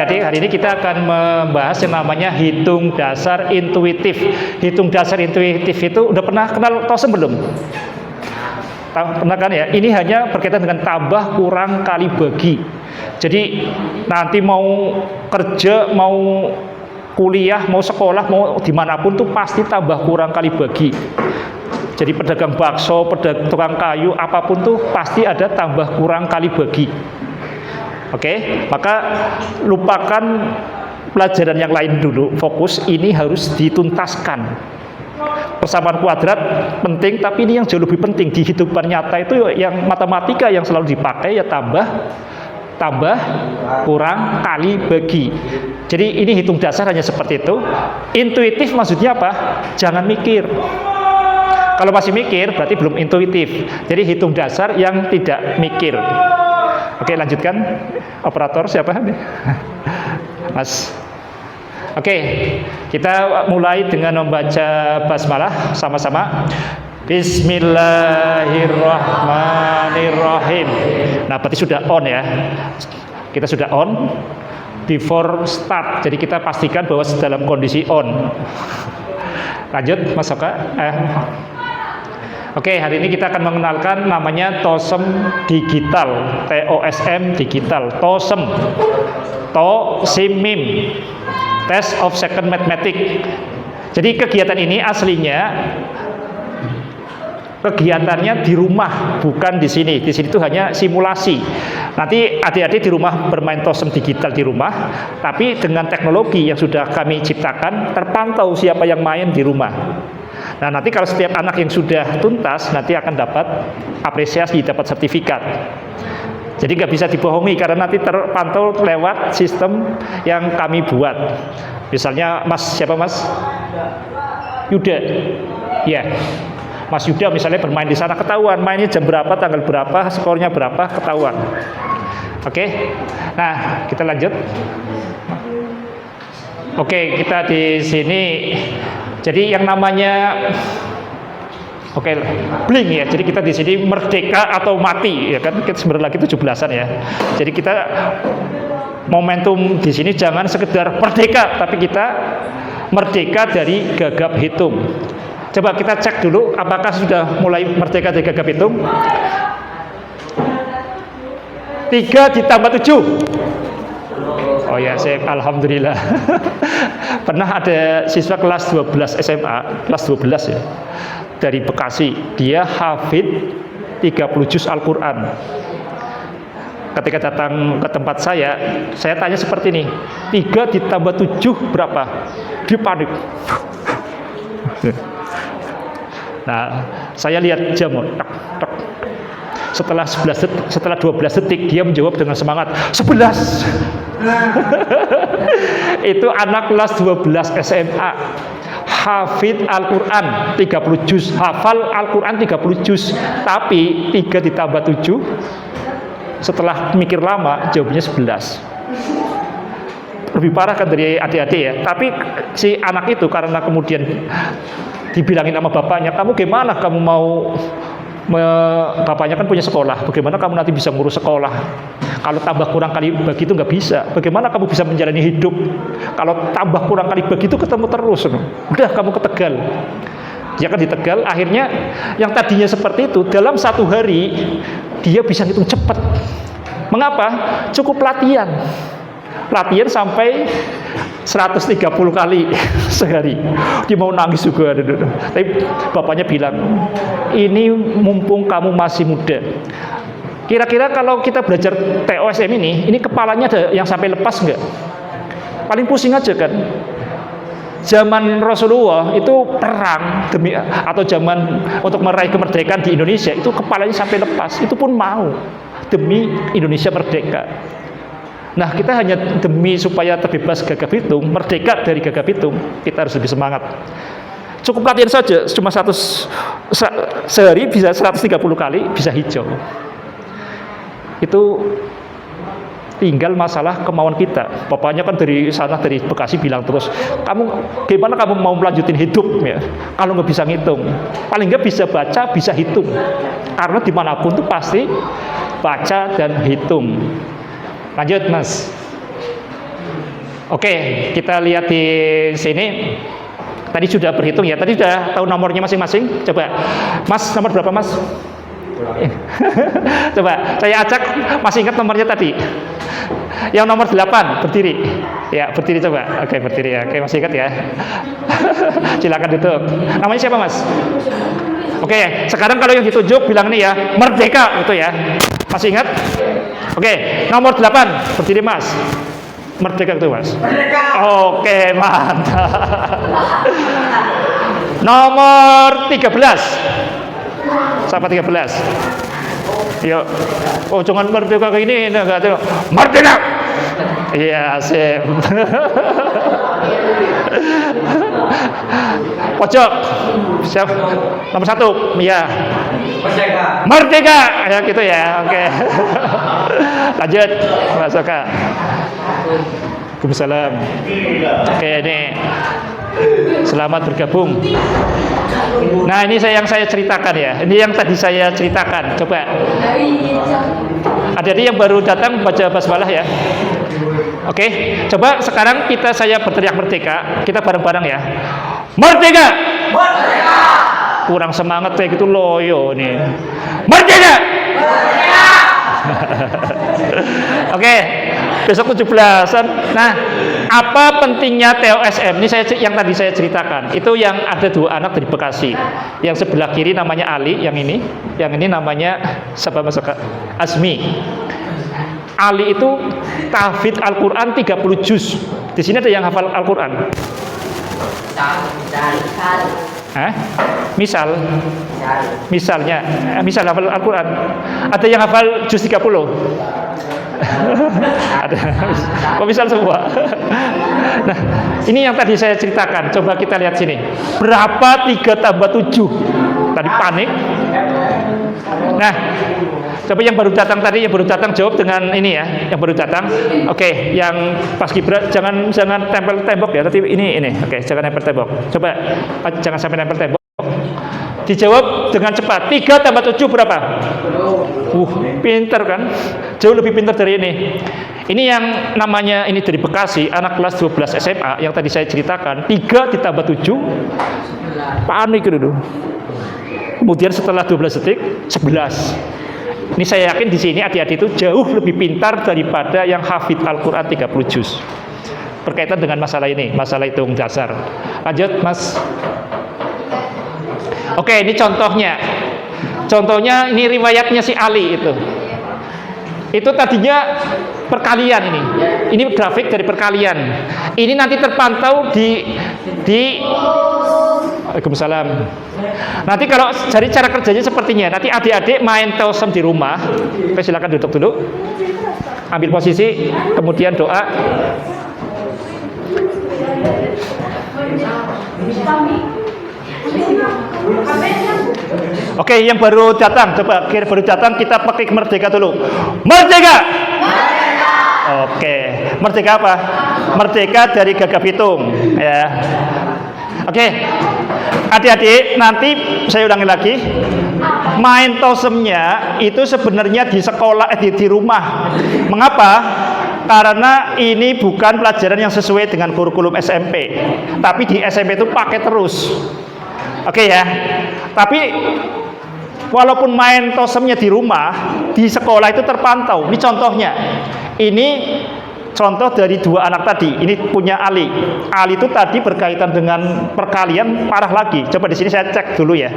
adik-adik, hari ini kita akan membahas yang namanya hitung dasar intuitif. Hitung dasar intuitif itu udah pernah kenal TOSEM belum? Pernah kan ya? Ini hanya berkaitan dengan tambah, kurang, kali, bagi. Jadi nanti mau kerja, mau kuliah, mau sekolah, mau dimanapun tuh pasti tambah, kurang, kali, bagi. Jadi pedagang bakso, tukang kayu, apapun tuh pasti ada tambah, kurang, kali, bagi. Oke, maka lupakan pelajaran yang lain dulu, fokus ini harus dituntaskan. Persamaan kuadrat penting, tapi ini yang jauh lebih penting di kehidupan nyata itu yang matematika yang selalu dipakai ya tambah, kurang, kali, bagi. Jadi ini hitung dasar hanya seperti itu. Intuitif maksudnya apa? Jangan mikir. Kalau masih mikir berarti belum intuitif. Jadi hitung dasar yang tidak mikir. Oke, lanjutkan. Operator siapa? Mas. Oke, kita mulai dengan membaca basmalah sama-sama. Bismillahirrahmanirrahim. Nah, berarti sudah on ya. Kita sudah on before start. Jadi kita pastikan bahwa dalam kondisi on. Lanjut, Mas Oka. Oke, hari ini kita akan mengenalkan namanya TOSEM Digital, TOSM Digital, TOSEM, TOSIMIM, Test of Second Mathematics. Jadi kegiatan ini aslinya kegiatannya di rumah, bukan di sini. Di sini itu hanya simulasi. Nanti adik-adik di rumah bermain TOSEM digital di rumah, tapi dengan teknologi yang sudah kami ciptakan, terpantau siapa yang main di rumah. Nah, nanti kalau setiap anak yang sudah tuntas, nanti akan dapat apresiasi, dapat sertifikat. Jadi nggak bisa dibohongi karena nanti terpantau lewat sistem yang kami buat. Misalnya Mas, siapa Mas? Yuda. Ya. Mas Yuda misalnya bermain di sana ketahuan, mainnya jam berapa, tanggal berapa, skornya berapa, ketahuan. Oke. Nah, kita lanjut. Oke, kita di sini. Jadi yang namanya bling ya. Jadi kita di sini merdeka atau mati ya kan. Kita sebentar lagi 17-an ya. Jadi kita momentum di sini jangan sekedar merdeka, tapi kita merdeka dari gagap hitung. Coba kita cek dulu apakah sudah mulai merdeka dari gagap hitung. 3 ditambah 7. Oh ya, alhamdulillah. Pernah ada siswa kelas 12 SMA, kelas 12 ya, dari Bekasi. Dia hafid 30 juz Al-Quran. Ketika datang ke tempat saya tanya seperti ini, 3 ditambah 7 berapa? Dia panik. Nah, saya lihat jam, tek. Setelah 12 detik dia menjawab dengan semangat, 11. Itu anak kelas 12 SMA, hafid Al-Quran 30 juz, hafal Al-Quran 30 juz, tapi 3 ditambah 7, setelah mikir lama jawabnya 11. Lebih parah kan dari adik-adik ya. Tapi si anak itu karena kemudian dibilangin sama bapaknya, kamu gimana kamu mau bapaknya kan punya sekolah, bagaimana kamu nanti bisa ngurus sekolah kalau tambah kurang kali bagi itu nggak bisa, bagaimana kamu bisa menjalani hidup kalau tambah kurang kali bagi itu ketemu terus. Udah kamu ke Tegal, dia kan di Tegal. Akhirnya yang tadinya seperti itu dalam 1 hari dia bisa ngitung cepat. Mengapa? Cukup latihan sampai 130 kali sehari. Dia mau nangis juga. Tapi bapaknya bilang, ini mumpung kamu masih muda. Kira-kira kalau kita belajar TOSM ini kepalanya ada yang sampai lepas nggak? Paling pusing aja kan. Zaman Rasulullah itu perang atau zaman untuk meraih kemerdekaan di Indonesia itu kepalanya sampai lepas. Itu pun mau demi Indonesia merdeka. Nah, kita hanya demi supaya terbebas gagap hitung, merdeka dari gagap hitung, kita harus lebih semangat. Cukup latihan saja, cuma sehari bisa 130 kali, bisa hijau. Itu tinggal masalah kemauan kita. Bapaknya kan dari sana, dari Bekasi bilang terus, gimana kamu mau melanjutin hidup ya? Kalau nggak bisa ngitung, paling nggak bisa baca, bisa hitung. Karena dimanapun tuh pasti baca dan hitung. Lanjut Mas. Oke, kita lihat di sini. Tadi sudah berhitung ya. Tadi sudah tahu nomornya masing-masing. Coba, Mas, nomor berapa, Mas? Coba, saya acak. Masih ingat nomornya tadi? Yang nomor 8, berdiri. Ya, berdiri coba. Oke, berdiri ya. Oke, masih ingat ya. Silakan duduk. Namanya siapa, Mas? Oke, sekarang kalau yang ditunjuk bilang ini ya, merdeka itu ya. Masih ingat? Oke, nomor 8, berdiri, Mas. Merdeka itu, Mas. Merdeka. Oke, mantap. Nomor 13. Siapa 13? Yuk. Oh, jangan merdeka kayak ini, enggak ada. Merdeka. Iya, sip. Pojok. Siap. Nomor 1. Iya. Merdeka. Merdeka. Ya gitu ya. Oke. Lanjut, Mas Soka. Waalaikumsalam. Oke, ini selamat bergabung. Nah, ini yang saya ceritakan ya. Ini yang tadi saya ceritakan. Coba. Ada yang baru datang baca basmalah ya. Oke, coba sekarang saya berteriak merdeka. Kita bareng-bareng ya. Merdeka. Merdeka. Kurang semangat kayak gitu loyo nih. Merdeka. Merdeka. Oke, besok 17-an. Nah, apa pentingnya TOSM? Ini yang tadi saya ceritakan. Itu yang ada 2 anak dari Bekasi. Yang sebelah kiri namanya Ali, yang ini namanya siapa, Mas Soka? Azmi. Ali itu tahfidz Al-Qur'an 30 juz. Di sini ada yang hafal Al-Qur'an? Misalnya hafal Al-Quran. Ada yang hafal juz 30? Ada. Kok misal semua? Nah, ini yang tadi saya ceritakan. Coba kita lihat sini. Berapa 3 tambah 7? Tadi panik. Nah, coba yang baru datang tadi, yang baru datang jawab dengan ini ya, yang baru datang. Oke, yang pas kibra jangan tempel tembok ya, tapi ini. Oke, jangan tempel tembok. Coba jangan sampai tempel tembok. Dijawab dengan cepat. 3 tambah 7 berapa? Pinter kan? Jauh lebih pinter dari ini. Ini yang namanya ini dari Bekasi, anak kelas 12 SMA yang tadi saya ceritakan. 3 ditambah 7 panik dulu. Kemudian setelah 12 detik 11. Ini saya yakin di sini adik-adik itu jauh lebih pintar daripada yang hafidz Al-Qur'an 30 juz. Berkaitan dengan masalah ini, masalah hitung dasar. Lanjut, Mas. Oke, ini contohnya. Contohnya ini riwayatnya si Ali itu. Itu tadinya perkalian ini. Ini grafik dari perkalian. Ini nanti terpantau di Waalaikumsalam. Nanti kalau cari cara kerjanya sepertinya. Nanti adik-adik main TOSM di rumah. Oke, silakan duduk dulu. Ambil posisi, kemudian doa. Oke, yang baru datang, coba baru datang kita pakai merdeka dulu. Merdeka. Merdeka. Oke, merdeka apa? Merdeka dari Gagak Bitung, ya. Oke, adik-adik, nanti saya ulangi lagi. Main TOSM-nya itu sebenarnya di sekolah, di rumah. Mengapa? Karena ini bukan pelajaran yang sesuai dengan kurikulum SMP. Tapi di SMP itu pakai terus. Oke ya. Tapi walaupun main TOSM-nya di rumah, di sekolah itu terpantau. Ini contohnya. Ini contoh dari 2 anak tadi. Ini punya Ali. Ali itu tadi berkaitan dengan perkalian parah lagi. Coba di sini saya cek dulu ya.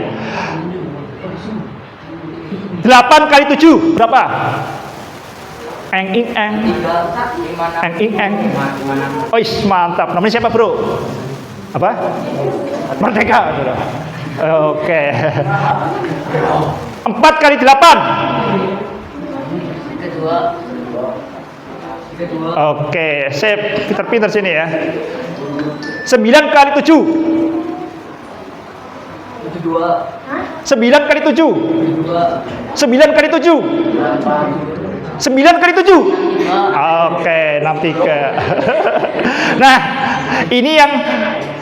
8 kali 7 berapa? Eng ing eng. Eng ing eng. Oh, mantap. Namanya siapa, Bro? Apa? Merdeka. Oke. 4 kali 8. Oke, sip. Pinter-pinter sini ya. 9 kali 7. 9 kali 7. 9 kali 7. 9 kali 7. Oke, 63. Nah, ini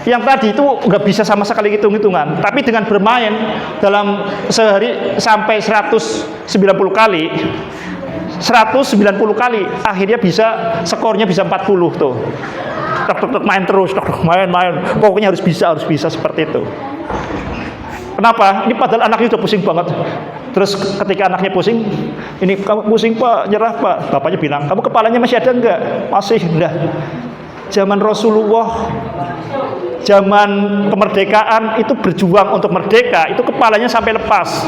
yang tadi itu nggak bisa sama sekali hitung-hitungan, tapi dengan bermain dalam sehari sampai 190 kali 190 kali, akhirnya bisa skornya bisa 40 tuh. Tok main terus, main. Pokoknya harus bisa seperti itu. Kenapa? Ini padahal anaknya udah pusing banget. Terus ketika anaknya pusing, ini kamu pusing Pak, nyerah Pak. Bapaknya bilang, kamu kepalanya masih ada enggak? Masih, enggak. Zaman Rasulullah, zaman kemerdekaan itu berjuang untuk merdeka, itu kepalanya sampai lepas.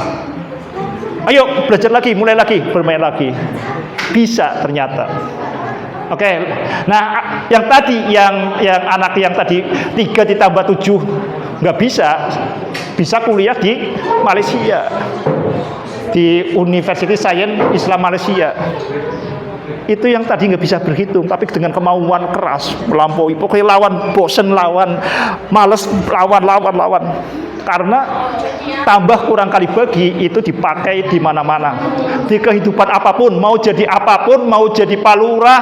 Ayo belajar lagi, mulai lagi, bermain lagi. Bisa ternyata. Oke. Nah, yang tadi yang anak yang tadi 3 ditambah 7 nggak bisa kuliah di Malaysia, di University Science Islam Malaysia. Itu yang tadi nggak bisa berhitung, tapi dengan kemauan keras melampaui, pokoknya lawan, bosen lawan, males lawan. Karena tambah kurang kali bagi itu dipakai di mana-mana, di kehidupan apapun, mau jadi palurah,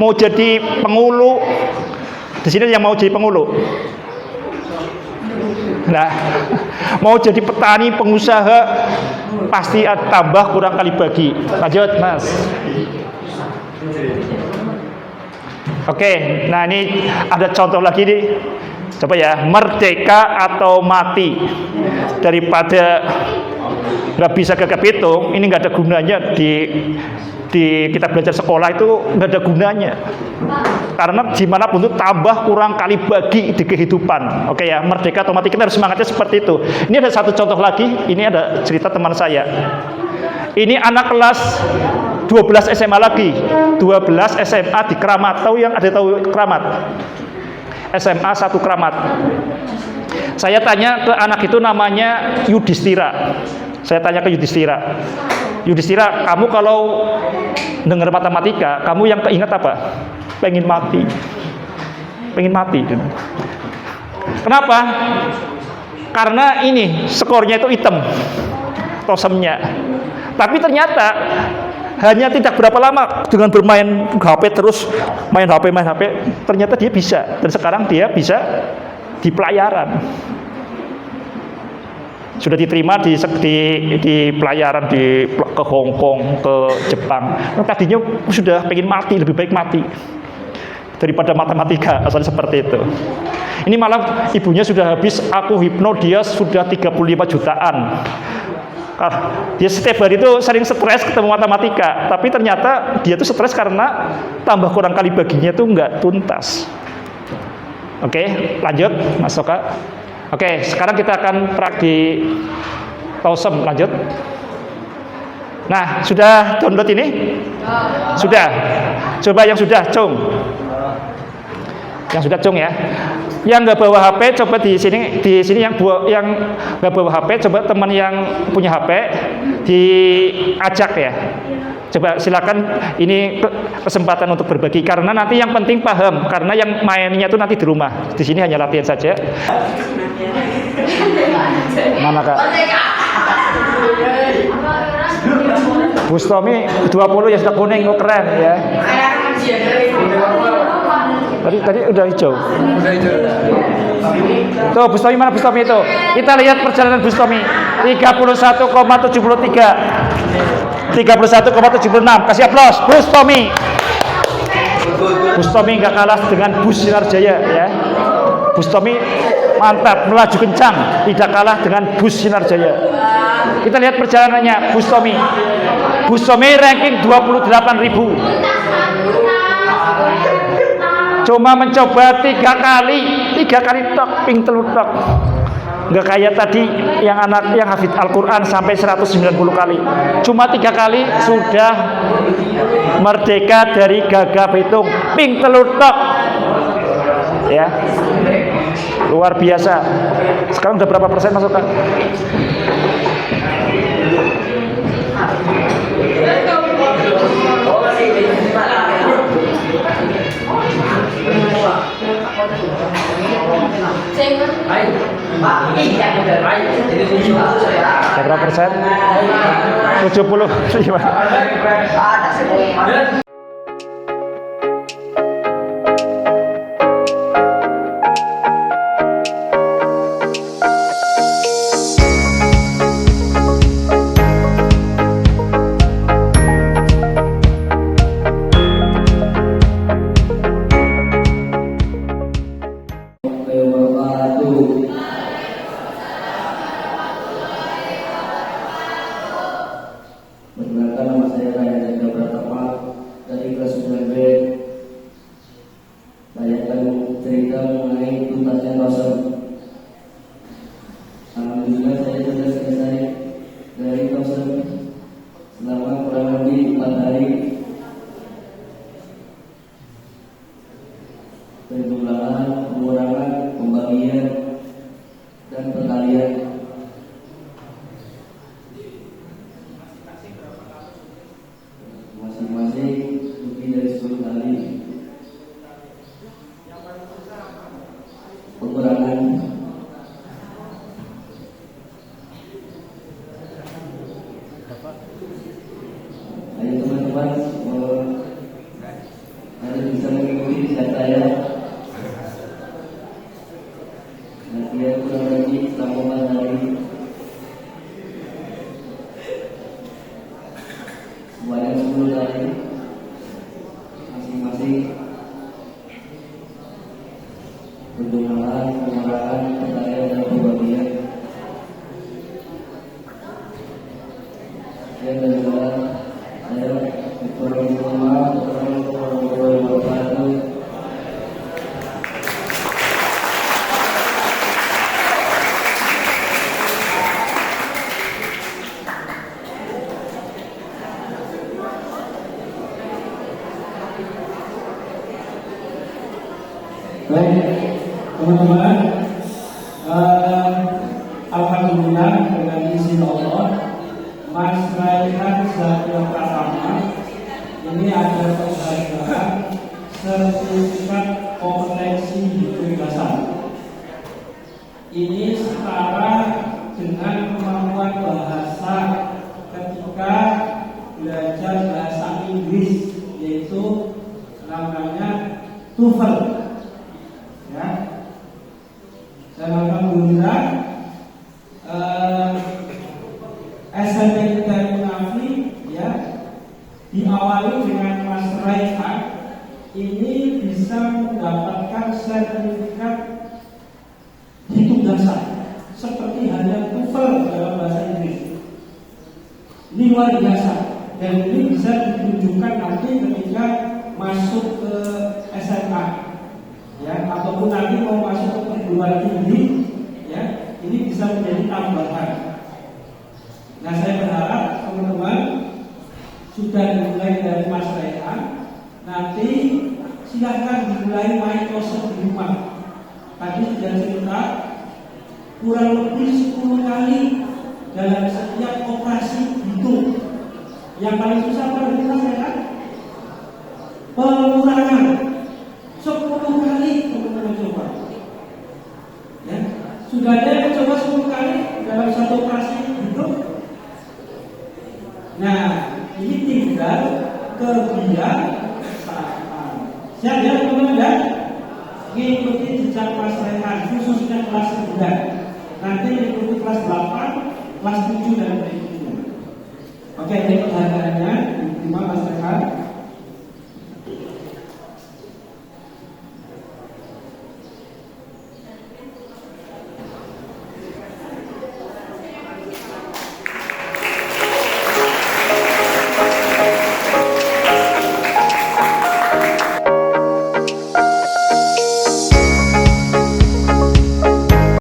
mau jadi pengulu. Di sini yang mau jadi pengulu. Nah, mau jadi petani, pengusaha, pasti tambah kurang kali bagi. Lanjut, Mas. Oke, nah ini ada contoh lagi nih. Coba ya, merdeka atau mati. Daripada nggak bisa gagap hitung, ini nggak ada gunanya di kita belajar sekolah itu nggak ada gunanya. Karena gimana pun itu tambah kurang kali bagi di kehidupan. Oke ya, merdeka atau mati, kita harus semangatnya seperti itu. Ini ada satu contoh lagi, ini ada cerita teman saya. Ini anak kelas 12 SMA lagi, 12 SMA di Kramat. Tahu yang ada tahu Kramat? SMA 1 Kramat. Saya tanya ke anak itu, namanya Yudhistira. Saya tanya ke Yudhistira, kamu kalau dengar matematika, kamu yang keinget apa? Pengen mati. Kenapa? Karena ini skornya itu hitam, tosemnya. Tapi ternyata hanya tidak berapa lama dengan bermain HP terus, main HP, ternyata dia bisa. Dan sekarang dia bisa di pelayaran. Sudah diterima di pelayaran ke Hong Kong, ke Jepang. Nah, tadinya sudah pengen mati, lebih baik mati daripada matematika, asalnya seperti itu. Ini malah ibunya sudah habis aku hipno, dia sudah 35 jutaan. Dia setiap hari itu sering stres ketemu matematika, tapi ternyata dia tuh stres karena tambah kurang kali baginya tuh nggak tuntas. Oke, lanjut Mas Soka. Oke, sekarang kita akan praktik Tosem, lanjut. Nah, sudah download ini? Sudah. Coba yang sudah, cung. Yang sudah, cung ya. Yang nggak bawa HP, coba di sini yang nggak bawa HP, coba teman yang punya HP diajak ya. Coba silakan, ini kesempatan untuk berbagi, karena nanti yang penting paham, karena yang mainnya itu nanti di rumah. Di sini hanya latihan saja. Mana Kak? Bustomi 20 ya, sudah kuning, oh keren ya. Tadi udah hijau. Tuh Bustomi mana Bustomi itu? Kita lihat perjalanan Bustomi 31,73. 31,76. Kasih aplaus Bustomi. Bustomi nggak kalah dengan Bus Sinar Jaya ya. Bustomi mantap, melaju kencang, tidak kalah dengan Bus Sinar Jaya. Kita lihat perjalanannya Bustomi. Bustomi ranking 28.000. Cuma mencoba 3 kali tok, ping telur tok. Nggak kayak tadi yang anak yang hafid Al-Quran sampai 190 kali. Cuma 3 kali sudah merdeka dari gagap hitung, ping telur tok. Ya, luar biasa. Sekarang udah berapa persen masuk Kak? Berapa persen? 70. Perkenalkan, nama saya Raya Jaka Pratama dari kelas 9B. Saya akan cerita mengenai tuntasnya Kautsar. Alhamdulillah saya sudah selesai dari Kautsar selama kurang lebih 4 hari. Penjumlahan, pengurangan, pembagian, dan perkalian. Masing-masing lebih dari 10 kali. Pengurangan. Ayo teman-teman, ada bisa mengikuti chat saya. Latihan kurang lebih selama 4 hari. Sebanyak 10 kali. Masing-masing penjumlahan, pengurangan, perkalian, dan pembagian. Dan juga saya berkorban maaf. Assalamualaikum warahmatullahi wabarakatuh. Baik, teman-teman, alhamdulillah dengan izin Allah, Mas Raihan Zatio Pratama ini ada penghargaan sertifikat kompetensi hidup dasar. Ini setara dengan kemampuan bahasa ketika belajar bahasa Inggris, yaitu namanya TOEFL. Ya, dan alhamdulillah SMP Hidayah Munafi ya diawali dengan Mas Raihan ini bisa mendapatkan sertifikat hitung dasar seperti halnya TOEFL dalam bahasa Inggris. Ini luar biasa dan ini bisa ditunjukkan nanti ketika masuk ke SMA. Ya, ataupun nanti mau masuk ke perguruan tinggi, ya, ini bisa menjadi tambahan. Nah, saya berharap teman-teman sudah dimulai dari Mas Raihan, nanti silakan dimulai Microsoft di rumah. Tadi sudah cerita kurang lebih 10 kali dalam setiap operasi hitung. Yang paling susah apa dari Mas Raihan? Pengurangan. 10 kali teman-teman coba. Ya, sudah ada yang coba 10 kali dalam satu operasi hidup. Nah, ini tinggal kebiasaan. Siap ya teman-teman ya? Mengikuti jejak Mas Raihan khususnya kelas 9. Nanti mengikuti kelas 8, kelas 7 dan berikutnya. Oke, ini penghargaannya diterima Mas Raihan.